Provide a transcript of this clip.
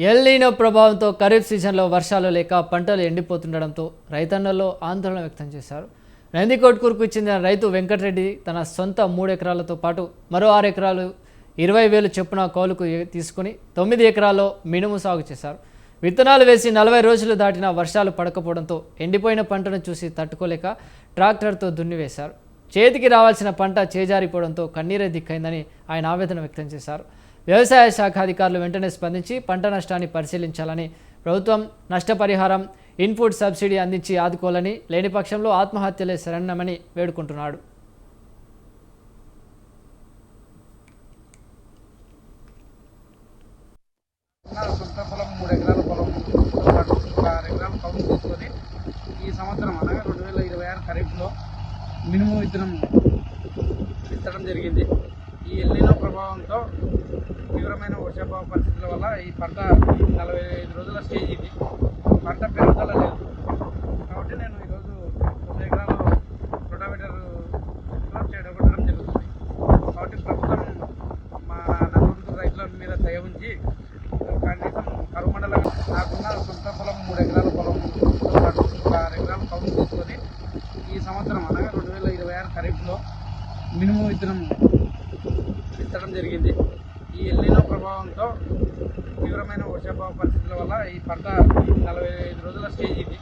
El Niño ప్రభావంతో ఖరీఫ్ సీజన్లో వర్షాలు లేక పంటలు ఎండిపోతుండడంతో రైతన్నల్లో ఆందోళన వ్యక్తం చేశారు. నందికొట్కూరుకు చెందిన రైతు వెంకటరెడ్డి తన సొంత 3 ఎకరాలతో పాటు మరో 6 ఎకరాలు 20,000 చొప్పున కౌలుకు తీసుకుని 9 ఎకరాల్లో మినుము సాగు చేశారు. విత్తనాలు వేసి 40 రోజులు దాటినా వర్షాలు పడకపోవడంతో ఎండిపోయిన పంటను చూసి తట్టుకోలేక ట్రాక్టర్తో దున్నివేశారు. చేతికి రావాల్సిన పంట చేజారిపోవడంతో కన్నీరే దిక్కైందని ఆయన ఆవేదన వ్యక్తం చేశారు. వ్యవసాయ శాఖ అధికారులు వెంటనే స్పందించి పంట నష్టాన్ని పరిశీలించాలని, ప్రభుత్వం నష్టపరిహారం, ఇన్పుట్ సబ్సిడీ అందించి ఆదుకోవాలని, లేని పక్షంలో ఆత్మహత్యలే శరణ్యమని వేడుకుంటున్నాడు. సొంత పొలం 3 ఎకరాల పొలంతో పాటు ఒక 6 ఎకరాల కౌలు తీసుకొని ఈ సంవత్సరం అనగా 2026 ఖరీఫ్లో మినుము విత్తడం జరిగింది. ఈ ఎల్‌నినో ప్రభావంతో తీవ్రమైన వర్షాభావ పరిస్థితుల వల్ల ఈ పంట 45 రోజుల స్టేజ్ ఇది. పంట పెరుగుదల లేదు. కాబట్టి నేను ఈరోజు 100 ఎకరాలు రొటావేటర్తో చెడగొట్టడం జరుగుతుంది. కాబట్టి ప్రభుత్వం మా నందికొట్కూరు రైతుల మీద దయ ఉంచి కనీసం కరువు మండలం నాకున్న సొంత పొలం 3 ఎకరాల పొలంతో పాటు ఒక 6 ఎకరాల కౌలు తీసుకొని ఈ సంవత్సరం అనగా 2026 ఖరీఫ్లో మినుము విత్తడం జరిగింది. ఈ ఎల్‌నినో ప్రభావంతో తీవ్రమైన వర్షాభావ పరిస్థితుల వల్ల ఈ పంట 45 రోజుల స్టేజ్ ఇది.